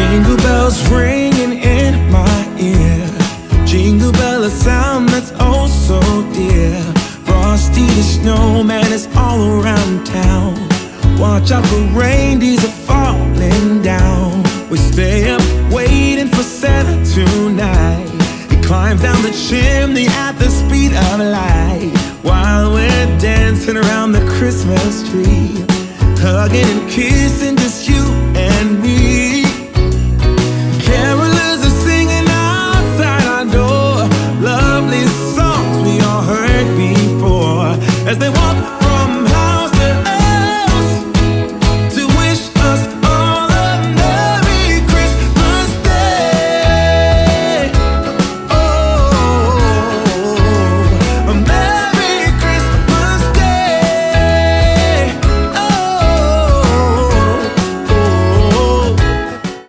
Jingle bells ringing in my ear. Jingle bell, a sound that's oh so dear. Frosty the snowman is all around town. Watch out for reindeers are falling down. We stay up waiting for Santa tonight. He climbs down the chimney at the speed of light, while we're dancing around the Christmas tree, hugging and kissing just you